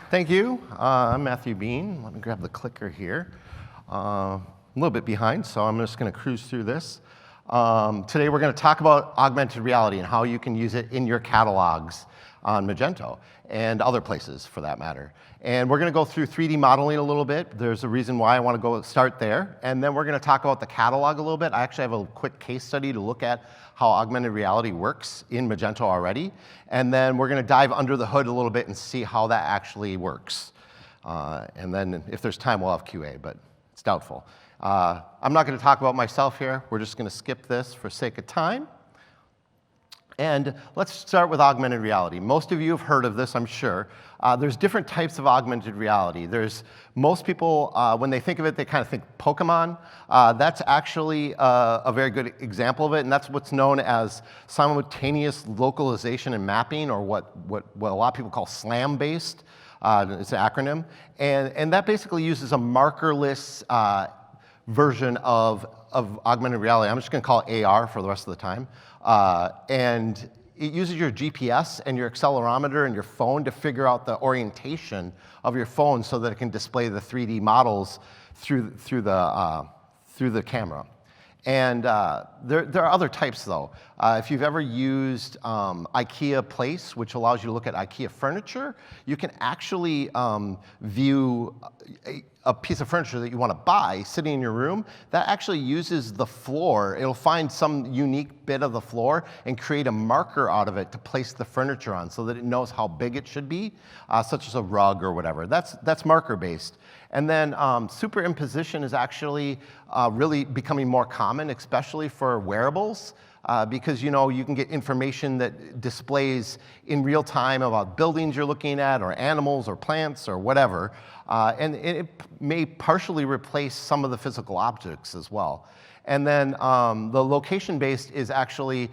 Thank you. I'm Mathew Beane. Let me grab the clicker here. A little bit behind, so I'm just going to cruise through this. Today we're going to talk about augmented reality and how you can use it in your catalogs on Magento and other places for that matter. And we're going to go through 3D modeling a little bit. There's a reason why I want to start there. And then we're going to talk about the catalog a little bit. I actually have a quick case study to look at how augmented reality works in Magento already. And then we're going to dive under the hood a little bit and see how that actually works. And then if there's time, we'll have QA, but it's doubtful. I'm not going to talk about myself here. We're just going to skip this for sake of time. And let's start with augmented reality. Most of you have heard of this, I'm sure. There's different types of augmented reality. Most people, when they think of it, they kind of think Pokemon. That's actually a very good example of it, and that's what's known as simultaneous localization and mapping, or what a lot of people call SLAM-based. It's an acronym. And that basically uses a markerless version of augmented reality. I'm just going to call it AR for the rest of the time. And it uses your GPS and your accelerometer and your phone to figure out the orientation of your phone so that it can display the 3D models through the camera. And there are other types, though. If you've ever used IKEA Place, which allows you to look at IKEA furniture, you can actually view a piece of furniture that you want to buy sitting in your room. That actually uses the floor. It'll find some unique bit of the floor and create a marker out of it to place the furniture on so that it knows how big it should be, such as a rug or whatever. That's marker-based. And then superimposition is actually really becoming more common, especially for wearables, because you can get information that displays in real time about buildings you're looking at, or animals, or plants, or whatever. And it may partially replace some of the physical objects as well. And then the location-based is actually,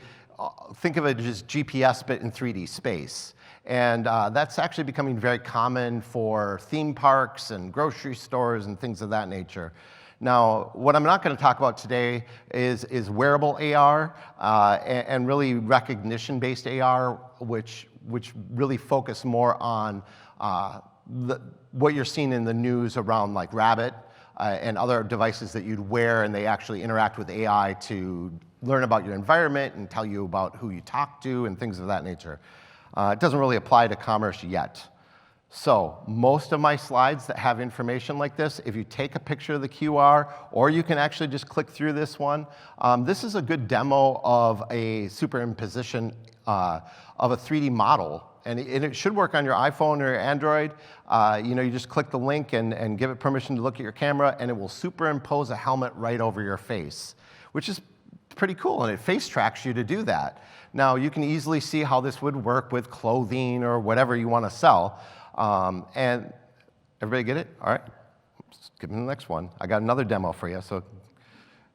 think of it as GPS, but in 3D space. And that's actually becoming very common for theme parks and grocery stores and things of that nature. Now, what I'm not going to talk about today is wearable AR and really recognition-based AR, which really focus more on what you're seeing in the news around like Rabbit and other devices that you'd wear, and they actually interact with AI to learn about your environment and tell you about who you talk to and things of that nature. It doesn't really apply to commerce yet. So most of my slides that have information like this, if you take a picture of the QR, or you can actually just click through this one, this is a good demo of a superimposition of a 3D model. And it should work on your iPhone or your Android. You just click the link and give it permission to look at your camera, and it will superimpose a helmet right over your face, which is pretty cool, and it face tracks you to do that. Now, you can easily see how this would work with clothing or whatever you want to sell. And everybody get it? All right. Skip to the next one. I got another demo for you.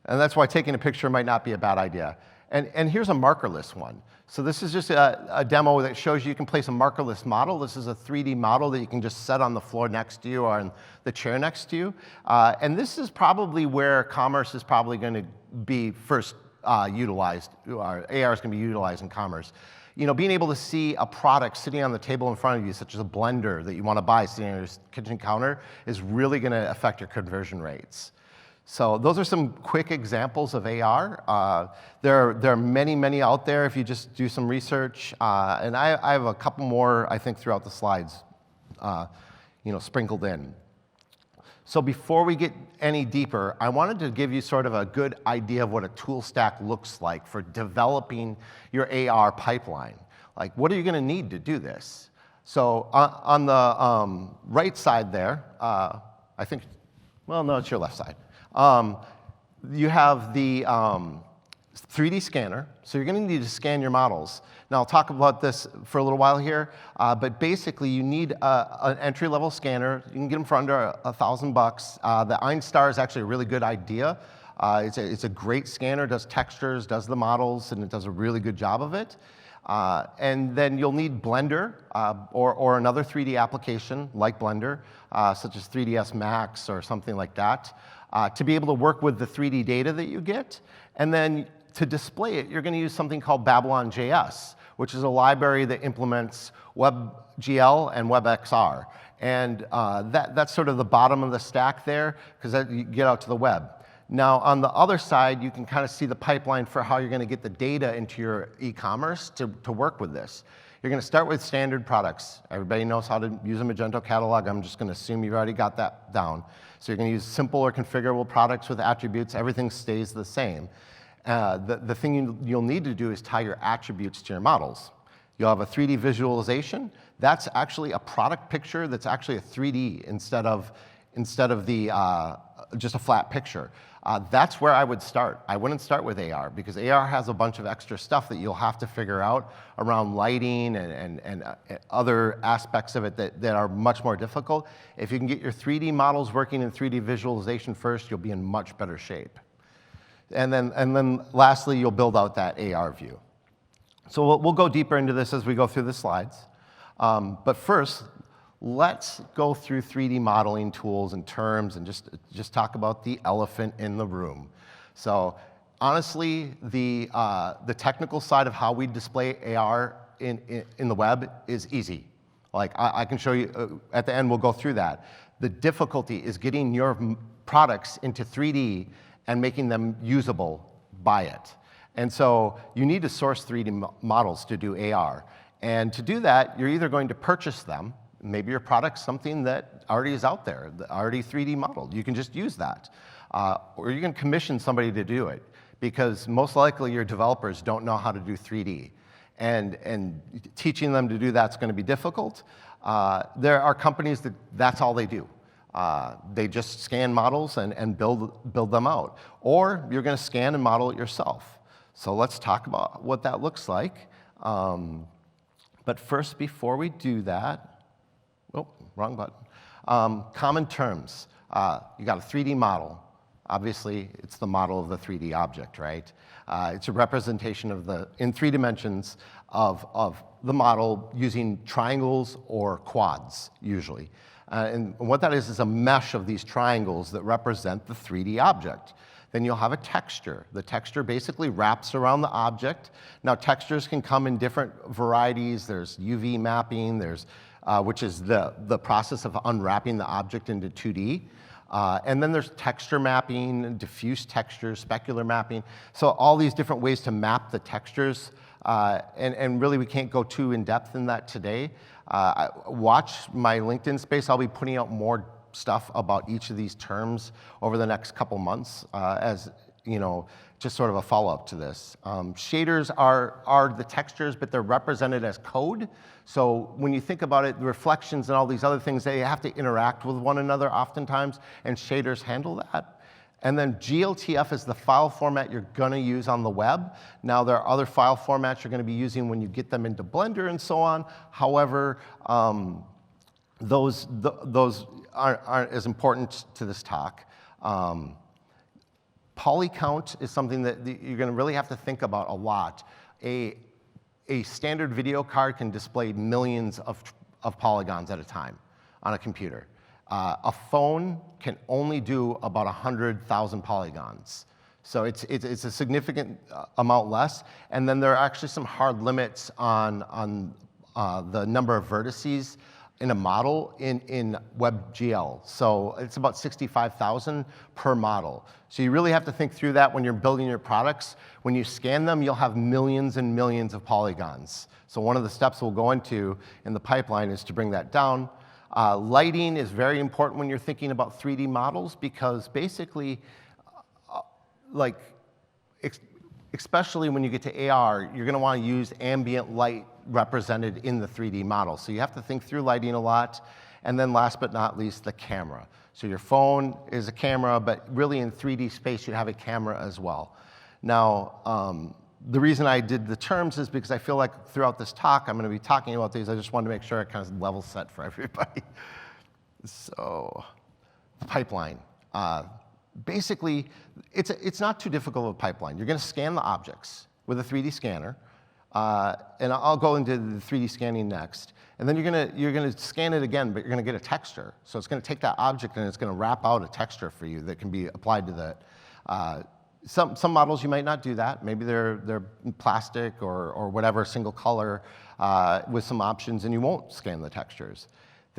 And that's why taking a picture might not be a bad idea. And here's a markerless one. So this is just a demo that shows you can place a markerless model. This is a 3D model that you can just set on the floor next to you or on the chair next to you. And this is probably where commerce is probably going to be first utilized. AR is going to be utilized in commerce. Being able to see a product sitting on the table in front of you, such as a blender that you want to buy sitting on your kitchen counter, is really going to affect your conversion rates. So those are some quick examples of AR. There are many, many out there if you just do some research. And I have a couple more, I think, throughout the slides, sprinkled in. So before we get any deeper, I wanted to give you sort of a good idea of what a tool stack looks like for developing your AR pipeline. Like, what are you going to need to do this? So on the right side there, I think, well, no, it's your left side. You have the 3D scanner, so you're going to need to scan your models. Now, I'll talk about this for a little while here, but basically you need an entry-level scanner. You can get them for under $1,000. The OnStar is actually a really good idea. It's a great scanner, does textures, does the models, and it does a really good job of it. And then you'll need Blender or another 3D application like Blender, such as 3ds Max or something like that, to be able to work with the 3D data that you get. And then to display it, you're going to use something called Babylon.js, which is a library that implements WebGL and WebXR. And that's sort of the bottom of the stack there, because you get out to the web. Now, on the other side, you can kind of see the pipeline for how you're going to get the data into your e-commerce to work with this. You're going to start with standard products. Everybody knows how to use a Magento catalog. I'm just going to assume you've already got that down. So you're going to use simple or configurable products with attributes. Everything stays the same. The thing you'll need to do is tie your attributes to your models. You'll have a 3D visualization. That's actually a product picture that's actually a 3D instead of just a flat picture. That's where I would start. I wouldn't start with AR, because AR has a bunch of extra stuff that you'll have to figure out around lighting and other aspects of it that are much more difficult. If you can get your 3D models working in 3D visualization first, you'll be in much better shape. And then lastly, you'll build out that AR view. So we'll go deeper into this as we go through the slides. But first, let's go through 3D modeling tools and terms and just talk about the elephant in the room. So honestly, the technical side of how we display AR in the web is easy. Like I can show you, at the end we'll go through that. The difficulty is getting your products into 3D and making them usable by it. And so you need to source 3D models to do AR. And to do that, you're either going to purchase them. Maybe your product's something that already is out there, already 3D modeled. You can just use that. Or you can commission somebody to do it, because most likely your developers don't know how to do 3D. And teaching them to do that's going to be difficult. There are companies that's all they do. They just scan models and build them out. Or you're going to scan and model it yourself. So let's talk about what that looks like. But first, before we do that, oh, wrong button. Common terms. You got a 3D model. Obviously, it's the model of the 3D object, right? It's a representation in 3 dimensions of the model using triangles or quads, usually. And what that is a mesh of these triangles that represent the 3D object. Then you'll have a texture. The texture basically wraps around the object. Now, textures can come in different varieties. There's UV mapping, which is the process of unwrapping the object into 2D. And then there's texture mapping, diffuse textures, specular mapping. So all these different ways to map the textures. And really, we can't go too in-depth in that today. Watch my LinkedIn space. I'll be putting out more stuff about each of these terms over the next couple months as, just sort of a follow-up to this. Shaders are the textures, but they're represented as code. So when you think about it, the reflections and all these other things, they have to interact with one another oftentimes, and shaders handle that. And then GLTF is the file format you're going to use on the web. Now, there are other file formats you're going to be using when you get them into Blender and so on. However, those aren't as important to this talk. Poly count is something that you're going to really have to think about a lot. A standard video card can display millions of polygons at a time on a computer. A phone can only do about 100,000 polygons. So it's a significant amount less. And then there are actually some hard limits on the number of vertices in a model in WebGL. So it's about 65,000 per model. So you really have to think through that when you're building your products. When you scan them, you'll have millions and millions of polygons. So one of the steps we'll go into in the pipeline is to bring that down. Lighting is very important when you're thinking about 3D models, because basically, especially when you get to AR, you're going to want to use ambient light represented in the 3D model. So you have to think through lighting a lot. And then last but not least, the camera. So your phone is a camera, but really in 3D space, you have a camera as well. Now, the reason I did the terms is because I feel like throughout this talk, I'm going to be talking about these. I just wanted to make sure I kind of level set for everybody. So, pipeline. Basically, it's not too difficult of a pipeline. You're going to scan the objects with a 3D scanner. And I'll go into the 3D scanning next. And then you're gonna scan it again, but you're gonna get a texture. So it's gonna take that object and it's gonna wrap out a texture for you that can be applied to that. Some models you might not do that. Maybe they're plastic or whatever, single color with some options, and you won't scan the textures.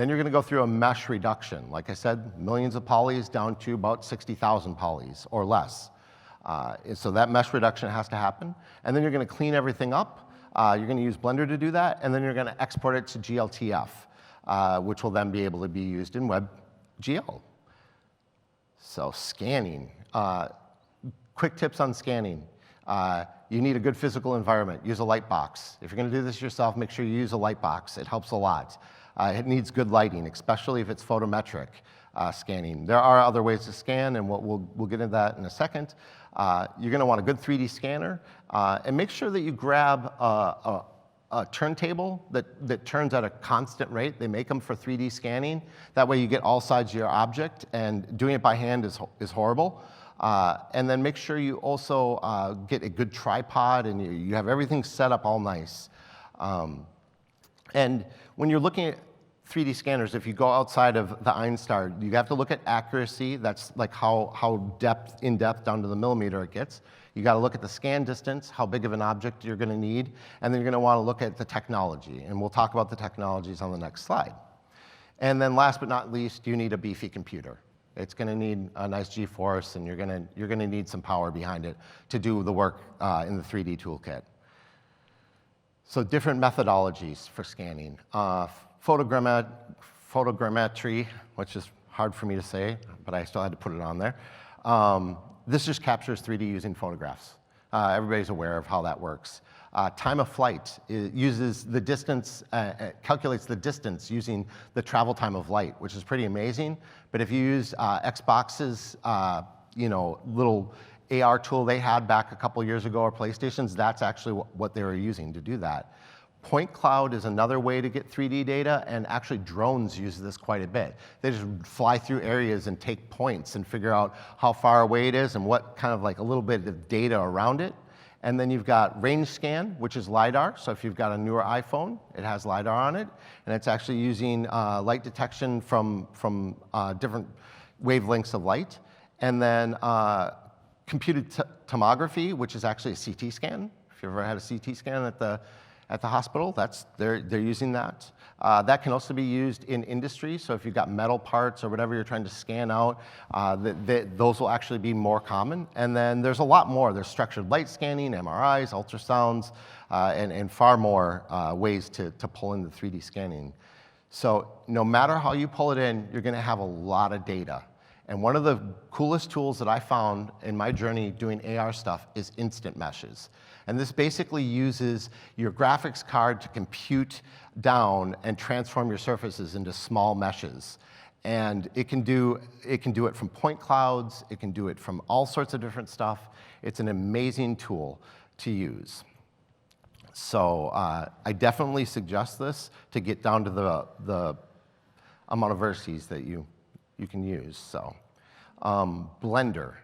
Then you're going to go through a mesh reduction. Like I said, millions of polys down to about 60,000 polys or less. So that mesh reduction has to happen. And then you're going to clean everything up. You're going to use Blender to do that. And then you're going to export it to GLTF, which will then be able to be used in WebGL. So scanning. Quick tips on scanning. You need a good physical environment. Use a light box. If you're going to do this yourself, make sure you use a light box. It helps a lot. It needs good lighting, especially if it's photometric scanning. There are other ways to scan, and we'll get into that in a second. You're going to want a good 3D scanner, and make sure that you grab a turntable that turns at a constant rate. They make them for 3D scanning. That way you get all sides of your object, and doing it by hand is horrible. And then make sure you also get a good tripod, and you have everything set up all nice. And when you're looking at 3D scanners, if you go outside of the Einstar, you have to look at accuracy. That's like how in depth down to the millimeter it gets. You got to look at the scan distance, how big of an object you're going to need, and then you're going to want to look at the technology. And we'll talk about the technologies on the next slide. And then last but not least, you need a beefy computer. It's going to need a nice GeForce, and you're going to need some power behind it to do the work in the 3D toolkit. So different methodologies for scanning. Photogrammetry, which is hard for me to say, but I still had to put it on there. This just captures 3D using photographs. Everybody's aware of how that works. Time of flight uses the distance, calculates the distance using the travel time of light, which is pretty amazing. But if you use Xbox's, little AR tool they had back a couple years ago, or PlayStation's, that's actually what they were using to do that. Point cloud is another way to get 3D data, and actually drones use this quite a bit. They just fly through areas and take points and figure out how far away it is and what kind of like a little bit of data around it. And then you've got range scan, which is LiDAR. So if you've got a newer iPhone, it has LiDAR on it. And it's actually using light detection from different wavelengths of light. And then computed tomography, which is actually a CT scan. If you've ever had a CT scan at the hospital, they're using that. That can also be used in industry. So if you've got metal parts or whatever you're trying to scan out, those will actually be more common. And then there's a lot more. There's structured light scanning, MRIs, ultrasounds, and far more ways to pull in the 3D scanning. So no matter how you pull it in, you're going to have a lot of data. And one of the coolest tools that I found in my journey doing AR stuff is instant meshes. And this basically uses your graphics card to compute down and transform your surfaces into small meshes. And it can do it from point clouds. It can do it from all sorts of different stuff. It's an amazing tool to use. So I definitely suggest this to get down to the amount of vertices that you can use. So Blender.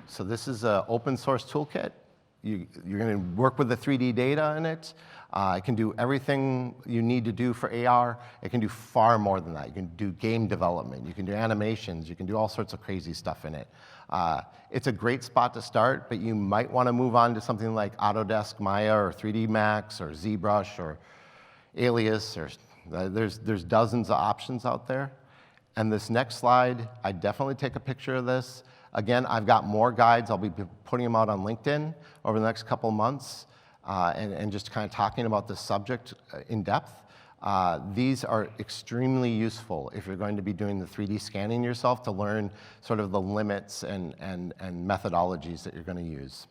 So this is an open source toolkit. You're going to work with the 3D data in it. It can do everything you need to do for AR. It can do far more than that. You can do game development. You can do animations. You can do all sorts of crazy stuff in it. It's a great spot to start, but you might want to move on to something like Autodesk Maya or 3D Max or ZBrush or Alias. There's dozens of options out there. And this next slide, I definitely take a picture of this. Again, I've got more guides. I'll be putting them out on LinkedIn over the next couple of months and just kind of talking about this subject in depth. These are extremely useful if you're going to be doing the 3D scanning yourself to learn sort of the limits and methodologies that you're going to use.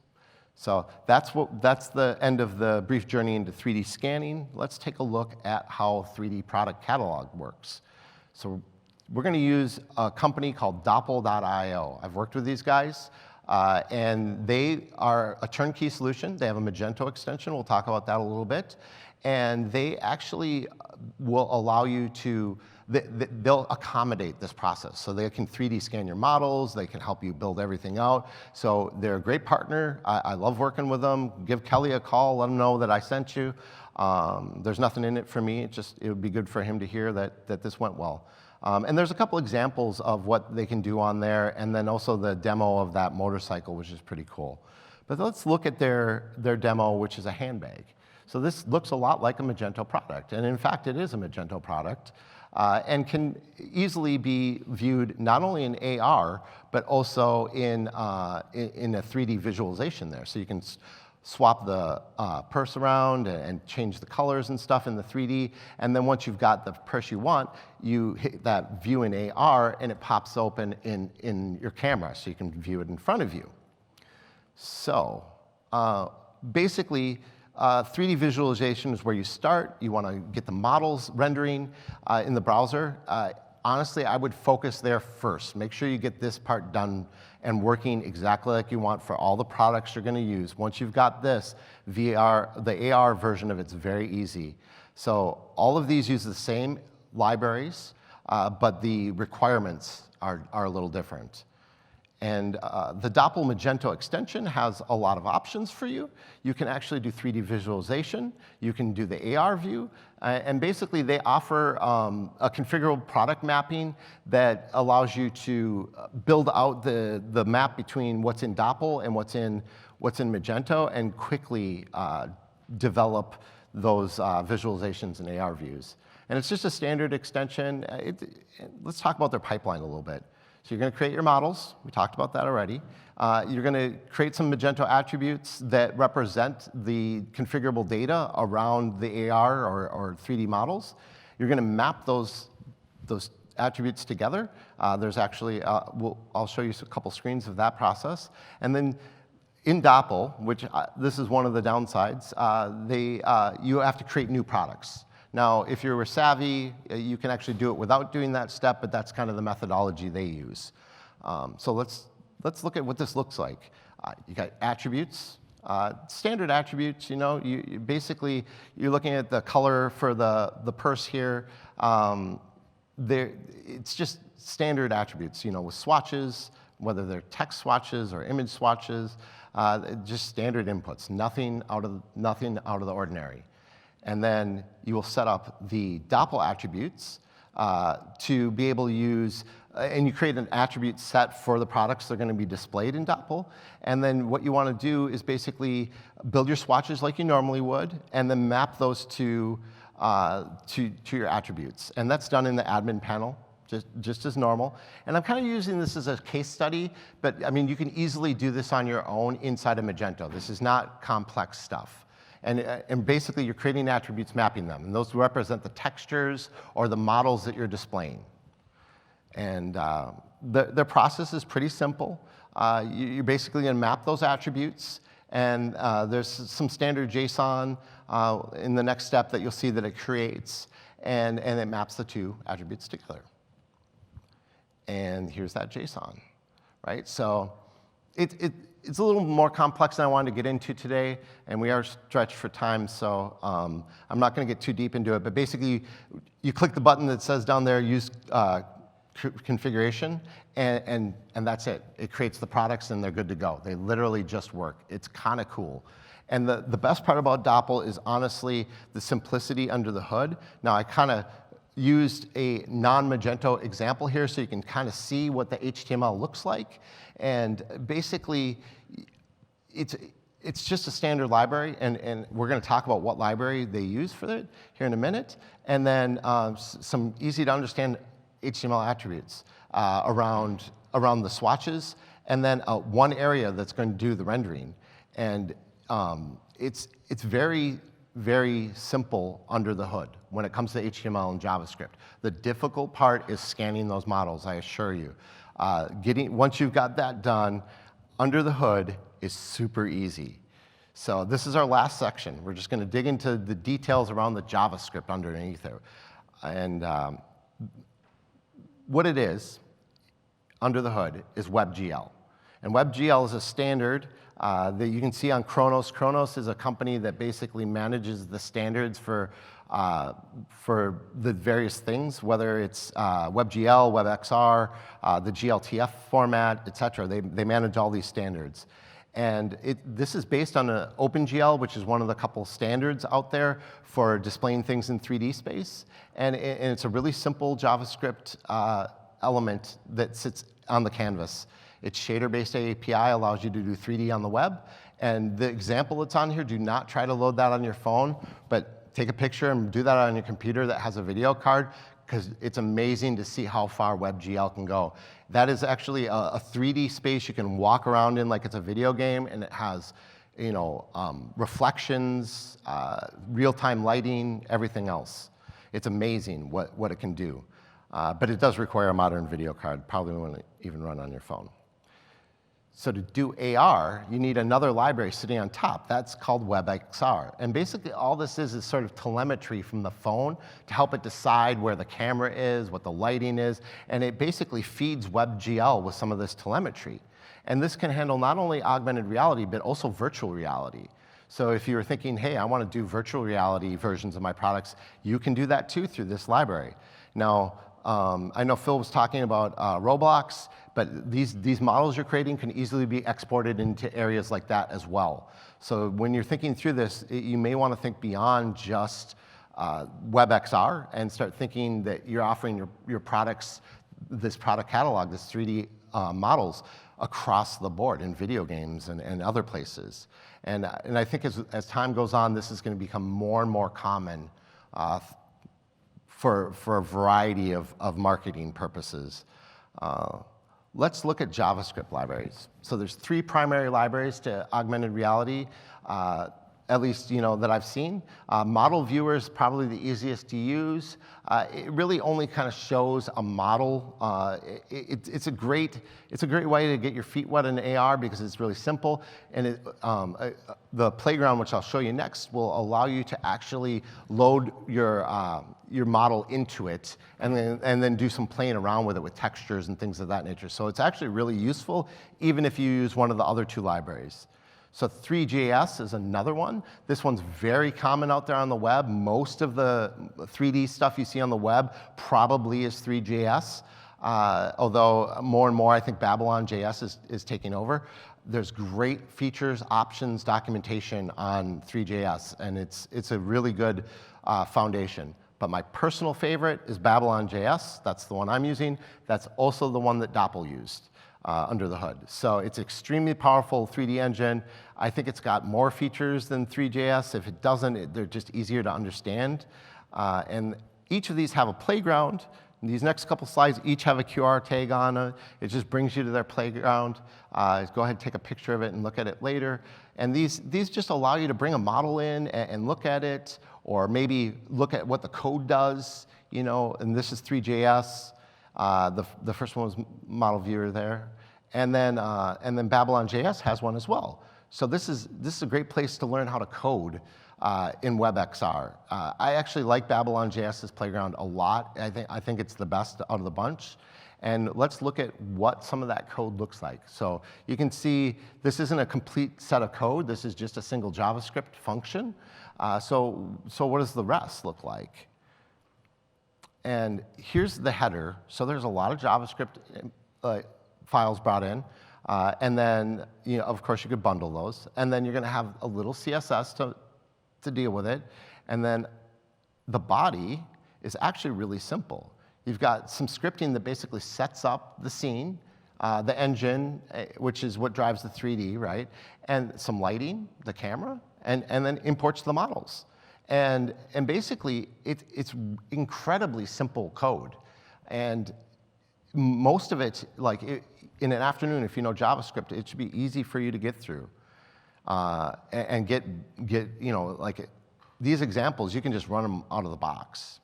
So that's the end of the brief journey into 3D scanning. Let's take a look at how 3D product catalog works. So we're going to use a company called Doppel.io. I've worked with these guys, and they are a turnkey solution. They have a Magento extension. We'll talk about that a little bit. And they actually will allow you to, they'll accommodate this process. So they can 3D scan your models. They can help you build everything out. So they're a great partner. I love working with them. Give Kelly a call. Let him know that I sent you. There's nothing in it for me. It would be good for him to hear that this went well. And there's a couple examples of what they can do on there, and then also the demo of that motorcycle, which is pretty cool. But let's look at their demo, which is a handbag. So this looks a lot like a Magento product, and in fact, it is a Magento product. and can easily be viewed not only in AR, but also in a 3D visualization there. So you can swap the purse around and change the colors and stuff in the 3D. And then once you've got the purse you want, you hit that view in AR and it pops open in your camera so you can view it in front of you. So basically, 3D visualization is where you start. You want to get the models rendering in the browser. Honestly, I would focus there first. Make sure you get this part done and working exactly like you want for all the products you're going to use. Once you've got this, the AR version of it's very easy. So all of these use the same libraries, but the requirements are a little different. And the Doppel Magento extension has a lot of options for you. You can actually do 3D visualization. You can do the AR view. And basically, they offer a configurable product mapping that allows you to build out the map between what's in Doppel and what's in Magento and quickly develop those visualizations and AR views. And it's just a standard extension. Let's talk about their pipeline a little bit. So you're going to create your models. We talked about that already. You're going to create some Magento attributes that represent the configurable data around the AR or 3D models. You're going to map those attributes together. There's actually, I'll show you a couple screens of that process. And then in Doppel, which this is one of the downsides, you have to create new products. Now, if you're savvy, you can actually do it without doing that step, but that's kind of the methodology they use. So let's look at what this looks like. You got attributes, standard attributes. You know, basically you're looking at the color for the purse here. It's just standard attributes. You know, with swatches, whether they're text swatches or image swatches, just standard inputs. Nothing out of the ordinary. And then you will set up the Doppel attributes to be able to use, and you create an attribute set for the products that are going to be displayed in Doppel. And then what you want to do is basically build your swatches like you normally would, and then map those to your attributes. And that's done in the admin panel, just as normal. And I'm kind of using this as a case study, but I mean, you can easily do this on your own inside of Magento. This is not complex stuff. And basically, you're creating attributes, mapping them. And those represent the textures or the models that you're displaying. And the process is pretty simple. You're basically going to map those attributes. And there's some standard JSON in the next step that you'll see that it creates. And it maps the two attributes together. And here's that JSON, right? So it's a little more complex than I wanted to get into today, and we are stretched for time, so I'm not going to get too deep into it. But basically, you click the button that says down there, use configuration, and that's it. It creates the products, and they're good to go. They literally just work. It's kind of cool. And the best part about Doppel is honestly the simplicity under the hood. Now, I kind of used a non-Magento example here so you can kind of see what the HTML looks like. And basically, it's just a standard library, and we're going to talk about what library they use for it here in a minute. And then some easy-to-understand HTML attributes around the swatches, and then one area that's going to do the rendering. And it's very, very simple under the hood when it comes to HTML and JavaScript. The difficult part is scanning those models, I assure you. Once you've got that done, under the hood is super easy. So this is our last section. We're just going to dig into the details around the JavaScript underneath it. And what it is, under the hood, is WebGL. And WebGL is a standard that you can see on Kronos. Kronos is a company that basically manages the standards for the various things, whether it's WebGL, WebXR, the GLTF format, et cetera. They manage all these standards. And this is based on an OpenGL, which is one of the couple standards out there for displaying things in 3D space. And it's a really simple JavaScript element that sits on the canvas. Its shader-based API allows you to do 3D on the web. And the example that's on here, do not try to load that on your phone, but take a picture and do that on your computer that has a video card, because it's amazing to see how far WebGL can go. That is actually a 3D space you can walk around in like it's a video game, and it has reflections, real-time lighting, everything else. It's amazing what it can do. But it does require a modern video card, probably won't even run on your phone. So to do AR, you need another library sitting on top. That's called WebXR. And basically all this is sort of telemetry from the phone to help it decide where the camera is, what the lighting is, and it basically feeds WebGL with some of this telemetry. And this can handle not only augmented reality, but also virtual reality. So if you were thinking, hey, I want to do virtual reality versions of my products, you can do that too through this library. Now, I know Phil was talking about Roblox, but these models you're creating can easily be exported into areas like that as well. So when you're thinking through this, you may want to think beyond just WebXR and start thinking that you're offering your products, this product catalog, this 3D models across the board in video games and other places. And I think as time goes on, this is going to become more and more common for a variety of marketing purposes. Let's look at JavaScript libraries. So there's 3 primary libraries to augmented reality, at least that I've seen. Model viewer is probably the easiest to use. It really only kind of shows a model. It's a great way to get your feet wet in AR because it's really simple. And the playground, which I'll show you next, will allow you to actually load your model into it and then do some playing around with it with textures and things of that nature. So it's actually really useful even if you use one of the other 2 libraries. So 3JS is another one. This one's very common out there on the web. Most of the 3D stuff you see on the web probably is 3JS, although more and more I think Babylon.js is taking over. There's great features, options, documentation on 3JS, and it's a really good foundation. But my personal favorite is Babylon.js. That's the one I'm using. That's also the one that Doppel used under the hood. So it's extremely powerful 3D engine. I think it's got more features than 3JS. If it doesn't, they're just easier to understand. And each of these have a playground. And these next couple slides each have a QR tag on it. It just brings you to their playground. Go ahead and take a picture of it and look at it later. And these just allow you to bring a model in and look at it, or maybe look at what the code does, and this is 3JS. The first one was model viewer there. And then Babylon.js has one as well. So this is a great place to learn how to code in WebXR. I actually like Babylon.js's playground a lot. I think it's the best out of the bunch. And let's look at what some of that code looks like. So you can see this isn't a complete set of code. This is just a single JavaScript function. So what does the rest look like? And here's the header. So there's a lot of JavaScript files brought in. And then, of course, you could bundle those. And then you're going to have a little CSS to deal with it. And then the body is actually really simple. You've got some scripting that basically sets up the scene, the engine, which is what drives the 3D, right? And some lighting, the camera, and then imports the models. And basically, it's incredibly simple code. And most of it, in an afternoon, if you know JavaScript, it should be easy for you to get through. And get these examples, you can just run them out of the box.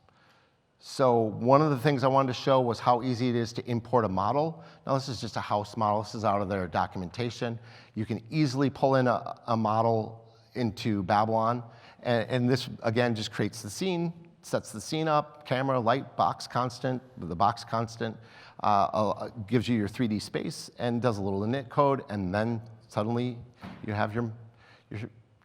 So one of the things I wanted to show was how easy it is to import a model. Now this is just a house model. This is out of their documentation. You can easily pull in a model into Babylon. And this, again, just creates the scene, sets the scene up, camera, light, box constant, with the box constant, gives you your 3D space, and does a little init code, and then suddenly you have your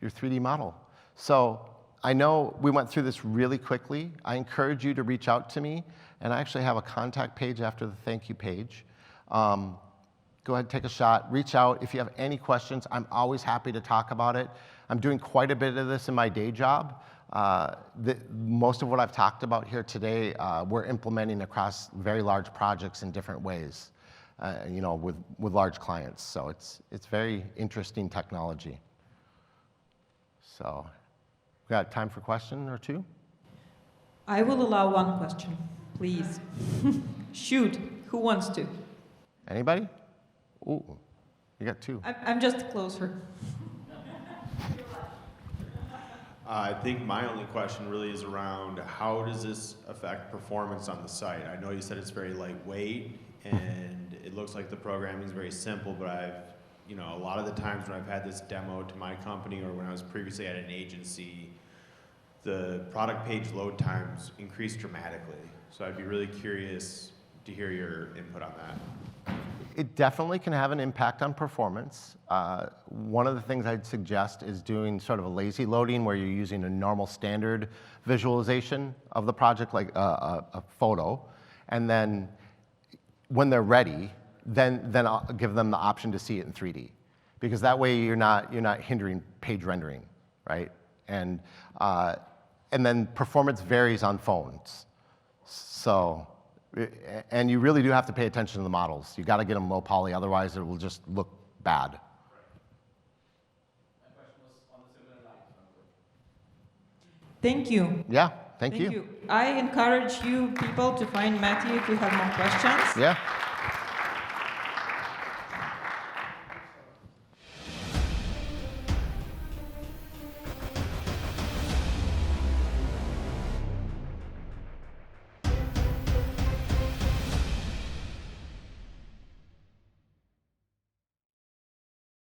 3D model. So I know we went through this really quickly. I encourage you to reach out to me, and I actually have a contact page after the thank you page. Go ahead, take a shot, reach out. If you have any questions, I'm always happy to talk about it. I'm doing quite a bit of this in my day job. Most of what I've talked about here today, we're implementing across very large projects in different ways, with large clients. So it's very interesting technology. So, we got time for a question or two? I will allow one question. Please. Shoot. Who wants to? Anybody? Ooh, you got two. I'm just closer. I think my only question really is around how does this affect performance on the site? I know you said it's very lightweight and it looks like the programming is very simple, but a lot of the times when I've had this demo to my company or when I was previously at an agency, the product page load times increased dramatically. So I'd be really curious to hear your input on that. It definitely can have an impact on performance. One of the things I'd suggest is doing sort of a lazy loading where you're using a normal standard visualization of the project, like a photo, and then when they're ready, then I'll give them the option to see it in 3D, because that way you're not hindering page rendering, right? And then performance varies on phones, so. And you really do have to pay attention to the models. You got to get them low poly, otherwise it will just look bad. My question was on the similar lines. Thank you. Yeah, thank you. I encourage you people to find Matthew if you have more questions. Yeah.